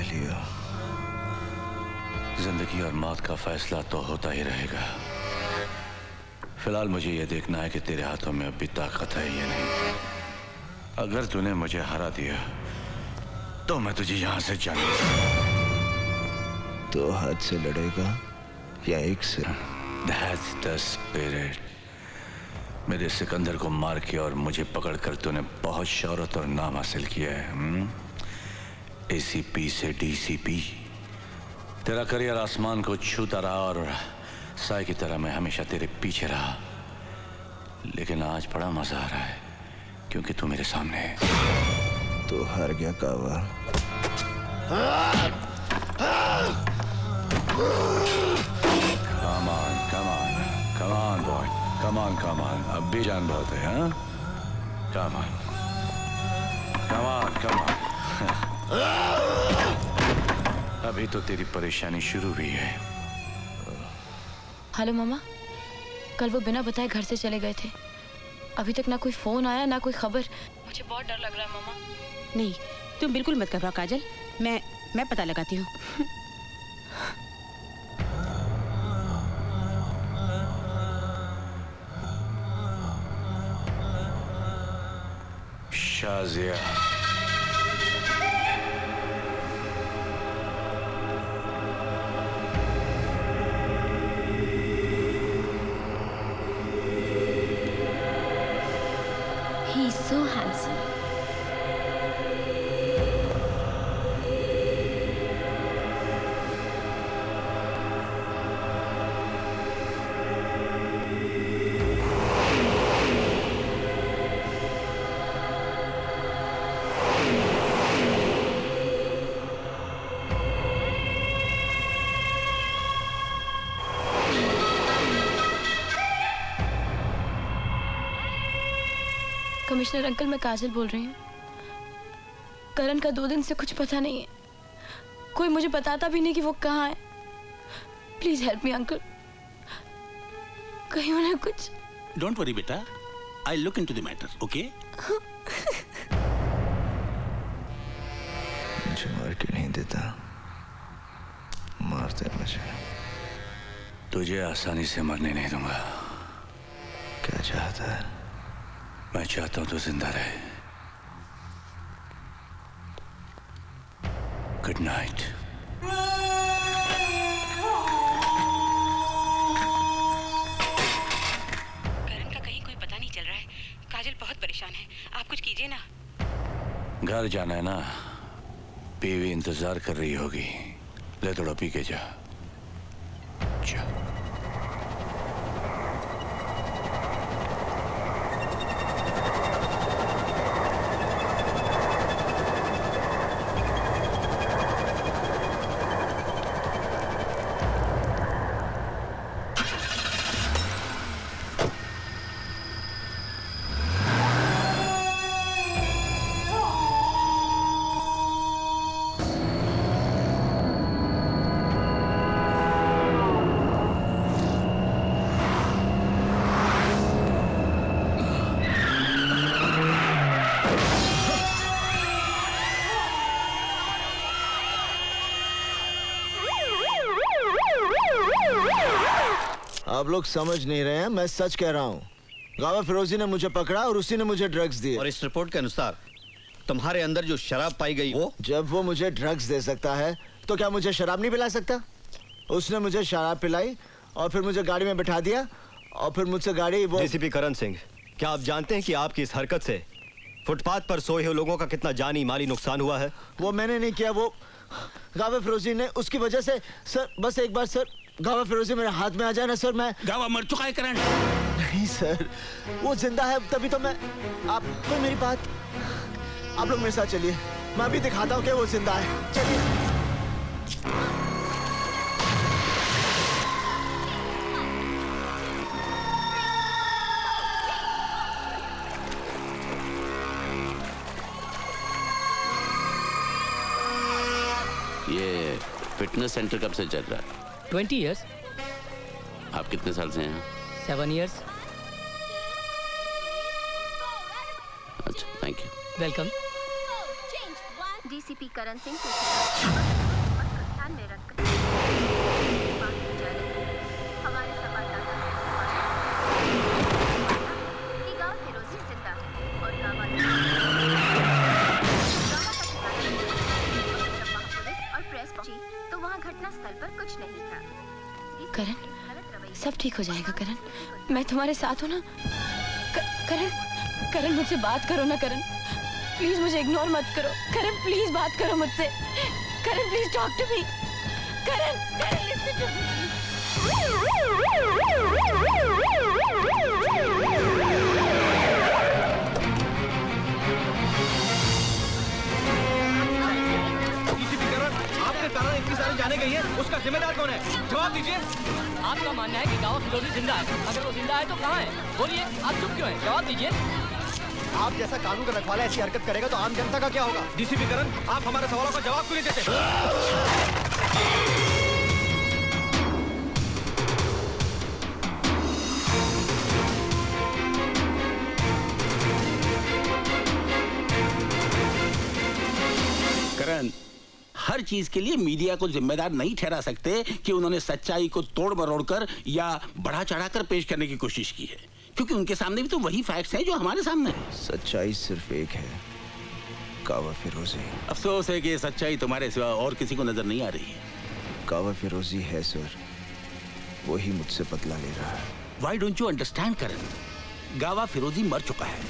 ले लियो। जिंदगी और मौत का फैसला तो होता ही रहेगा। फिलहाल मुझे यह देखना है कि तेरे हाथों में अभी ताकत है या नहीं। अगर तूने मुझे हरा दिया तो मैं तुझे यहां से जाने दूंगा। दो हाथ से लड़ेगा या एक से? That's the spirit। मेरे सिकंदर को मार के और मुझे पकड़कर तूने बहुत शौहरत और नाम हासिल किया है। ACP से DCP। तेरा करियर आसमान को छूता रहा और साए की तरह मैं हमेशा तेरे पीछे रहा। लेकिन आज बड़ा मजा आ रहा है क्योंकि तू मेरे सामने है। तो हार गया कावा। Come on, come on, come on boy, come on, come on। अब भी जान बहुत है, हाँ? Come on, come on, come on। अभी तो तेरी परेशानी शुरू हुई है। हेलो मामा, कल वो बिना बताए घर से चले गए थे। अभी तक ना कोई फोन आया ना कोई खबर। मुझे बहुत डर लग रहा है मामा। नहीं, तुम बिल्कुल मत घबराओ काजल, मैं पता लगाती हूँ। Shazia, He's so handsome। Commissioner uncle, मैं काजल बोल रही हूँ। करण का 2 दिन से कुछ पता नहीं है। कोई मुझे बताता भी नहीं कि वो कहाँ है। Please help me uncle. कहीं उन्हें कुछ। डोंट वरी बेटा, I look into the matter, okay? मुझे मार क्यों नहीं देता? मार दे मुझे। तुझे आसानी से मरने नहीं दूंगा। क्या चाहता है? मैं चाहता हूं तू जिंदा रहे। Good night. करण का कहीं कोई पता नहीं चल रहा है। काजल बहुत परेशान है, आप कुछ कीजिए ना। घर जाना है ना? बीवी इंतजार कर रही होगी। ले थोड़ा पी के जा। जा। आप लोग समझ नहीं रहे हैं, मैं सच कह रहा हूँ। गावा फिरोजी ने मुझे पकड़ा और उसी ने मुझे ड्रग्स दिए। और इस रिपोर्ट के अनुसार तुम्हारे अंदर जो शराब पाई गई वो? जब वो मुझे ड्रग्स दे सकता है तो क्या मुझे शराब नहीं पिला सकता? उसने मुझे शराब पिलाई और फिर मुझे गाड़ी में बिठा दिया और फिर मुझसे गाड़ी वो। डीसीपी करण सिंह, क्या आप जानते हैं कि आपकी इस हरकत से फुटपाथ पर सोए हुए लोगों का कितना जानी माली नुकसान हुआ है? वो मैंने नहीं किया, वो गावा फिरोजी ने। उसकी वजह से सर, बस एक बार सर गावा फिरोजी मेरे हाथ में आ जाए ना सर, मैं। गावा मर चुका है करण। नहीं सर, वो जिंदा है, तभी तो मैं। आप कोई मेरी बात, आप लोग मेरे साथ चलिए, मैं अभी दिखाता हूँ कि वो जिंदा है। चलिए। ये फिटनेस सेंटर कब से चल रहा है? 20 years। आप कितने साल से हैं? 7 years। अच्छा, thank you. Welcome. DCP Karan Singh. पहुंची तो वहां घटनास्थल पर कुछ नहीं था। करण, सब ठीक हो जाएगा करण, मैं तुम्हारे साथ हूँ ना। करण, करण मुझसे बात करो ना करण, प्लीज मुझे इग्नोर मत करो। करण प्लीज बात करो मुझसे। Karan please talk to me. Karan, Karan listen to me. आपके कारण इतनी सारी जाने गई है, उसका जिम्मेदार कौन है? जवाब दीजिए। आपका मानना है कि गावा फिरोजी जिंदा है, अगर वो जिंदा है तो कहाँ है? बोलिए, आप चुप क्यों हैं? जवाब दीजिए। आप जैसा कानून का रखवाला ऐसी हरकत करेगा तो आम जनता का क्या होगा? डीसीपी करण, आप हमारे सवालों का जवाब क्यों नहीं देते? करण, हर चीज के लिए मीडिया को जिम्मेदार नहीं ठहरा सकते कि उन्होंने सच्चाई को तोड़ मरोड़ कर या बढ़ा चढ़ाकर पेश करने की कोशिश की है, क्योंकि उनके सामने भी तो वही फैक्ट्स हैं जो हमारे सामने है। सच्चाई सिर्फ एक है, कावा फिरोजी। अफसोस है कि ये सच्चाई तुम्हारे सिवा और किसी को नजर नहीं आ रही है। कावा फिरोजी है सर, वही मुझसे बदला ले रहा है। Why don't you understand, करण? गावा फिरोजी मर चुका है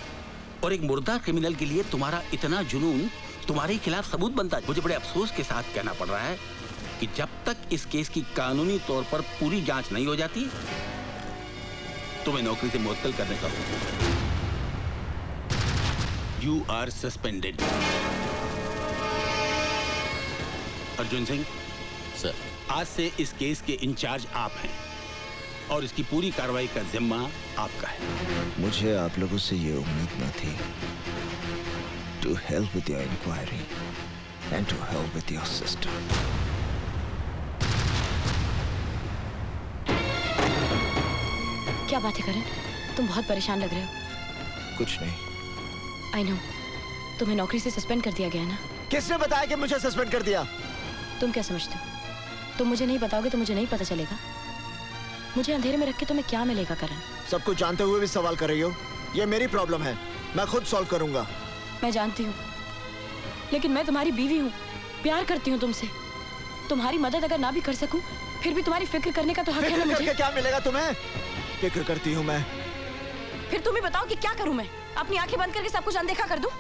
और एक मुर्दा क्रिमिनल के लिए तुम्हारा इतना जुनून तुम्हारे खिलाफ सबूत बनता है। मुझे बड़े अफसोस के साथ कहना पड़ रहा है कि जब तक इस केस की कानूनी तौर पर पूरी जांच नहीं हो जाती, तुम्हें नौकरी से मुअत्तल करने का हुक्म। You are suspended. Arjun Singh sir, आज से इस केस के इंचार्ज आप हैं और इसकी पूरी कार्रवाई का जिम्मा आपका है। मुझे आप लोगों से ये उम्मीद न थी। To help with your inquiry and to help with your system. क्या बात है करण, तुम बहुत परेशान लग रहे हो। कुछ नहीं। आई नो, तुम्हें नौकरी से सस्पेंड कर दिया गया ना। किसने बताया कि मुझे सस्पेंड कर दिया? तुम क्या समझते हो? तुम मुझे नहीं बताओगे तो मुझे नहीं पता चलेगा। मुझे अंधेरे में रख के तुम्हें क्या मिलेगा करण? सब कुछ जानते हुए भी सवाल कर रही हो? ये मेरी प्रॉब्लम है, मैं खुद सॉल्व करूंगा। मैं जानती हूँ, लेकिन मैं तुम्हारी बीवी हूँ, प्यार करती हूँ तुमसे। तुम्हारी मदद अगर ना भी कर सकूं, फिर भी तुम्हारी फिक्र करने का तो हक है ना मुझे। करके क्या मिलेगा तुम्हें? फिक्र करती हूँ मैं। फिर तुम ही बताओ कि क्या करूं मैं? अपनी आंखें बंद करके सब कुछ अनदेखा कर दूं?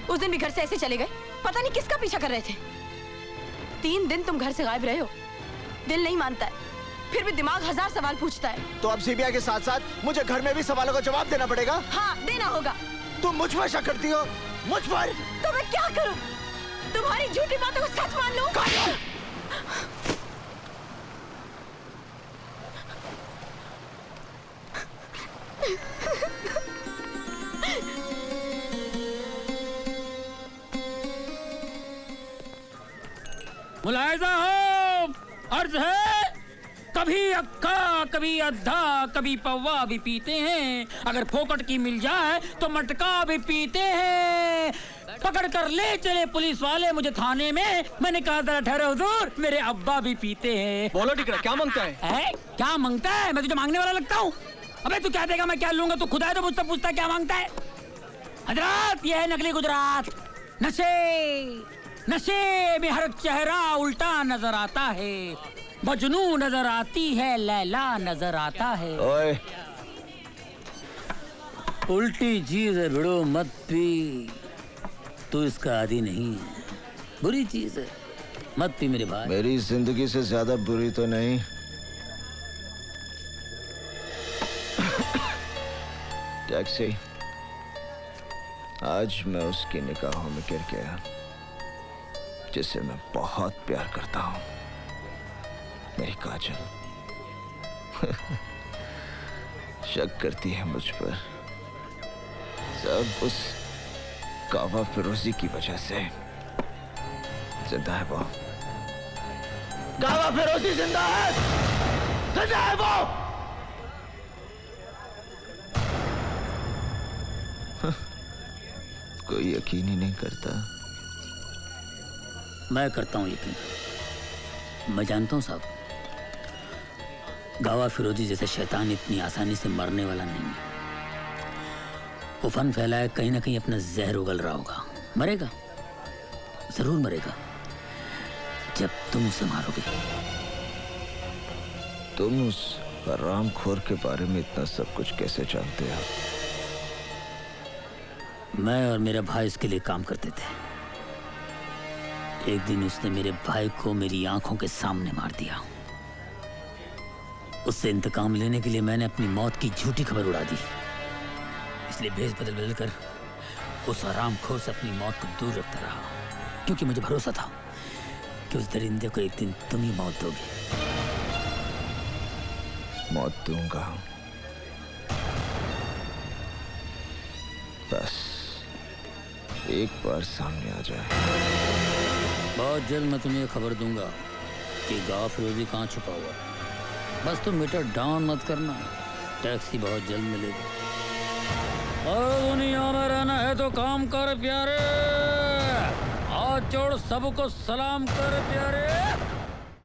उस दिन भी घर से ऐसे चले गए, पता नहीं किसका पीछा कर रहे थे। 3 दिन तुम घर से गायब रहे हो, दिल नहीं मानता है, फिर भी दिमाग 1000 सवाल पूछता है। तो अब सीबीआई के साथ साथ मुझे घर में भी सवालों का जवाब देना पड़ेगा? हाँ, देना होगा। तुम मुझ पर शक करती हो? मुझ पर? तो मैं क्या करूं? तुम्हारी झूठी बातों को सच मान लूं? मुलाहिजा हो, अर्ज है, कभी अक्का कभी अद्धा कभी पौवा भी पीते हैं, अगर फोकट की मिल जाए तो मटका भी पीते हैं। पकड़ कर ले चले पुलिस वाले मुझे थाने में, मैंने कहा जरा ठहरो हुजूर, मेरे अब्बा भी पीते हैं। बोलो टिकरा, क्या मांगता है? क्या मांगता है? मैं तुझे मांगने वाला लगता हूँ? अबे तू क्या देगा, मैं क्या लूंगा? तू खुदा है तो मुझसे पूछता क्या मांगता है? हजरात, ये है नकली गुजरात। नशे में हर चेहरा उल्टा नजर आता है, मजनू नजर आती है, लैला नजर आता है। ओए, उल्टी चीज है भिड़ो मत पी, तू इसका आदी नहीं है, बुरी चीज है, मत पी मेरे भाई। मेरी जिंदगी से ज्यादा बुरी तो नहीं। टैक्सी। आज मैं उसकी निगाहों में गिर गया जिसे मैं बहुत प्यार करता हूँ, मेरी काजल। शक करती है मुझ पर, सब उस कावा फिरोजी की वजह से। जिंदा है वो, कावा फिरोजी जिंदा है, जिंदा है वो। कोई यकीन ही नहीं करता। मैं करता हूँ यकीन, मैं जानता हूँ साहब, गावा फिरोजी जैसे शैतान इतनी आसानी से मरने वाला नहीं है। वो फन फैलाए कहीं ना कहीं अपना जहर उगल रहा होगा, मरेगा, जरूर मरेगा। जब तुम उसे मारोगे। तुम उस हरामखोर के बारे में इतना सब कुछ कैसे जानते हो? मैं और मेरा भाई इसके लिए काम करते थे। एक दिन उसने मेरे भाई को मेरी आंखों के सामने मार दिया। उससे इंतकाम लेने के लिए मैंने अपनी मौत की झूठी खबर उड़ा दी। इसलिए भेष बदल बदल कर उस हरामखोर से अपनी मौत को दूर रखता रहा, क्योंकि मुझे भरोसा था कि उस दरिंदे को एक दिन तुम ही मौत दोगे। मौत दूंगा, बस एक बार सामने आ जाए। बहुत जल्द मैं तुम्हें खबर दूंगा कि गाँव फिरोजी कहाँ छुपा हुआ है। बस तुम मीटर डाउन मत करना, टैक्सी बहुत जल्द मिलेगी। और दुनिया में रहना है तो काम कर प्यारे, हाथ जोड़ सबको सलाम कर प्यारे।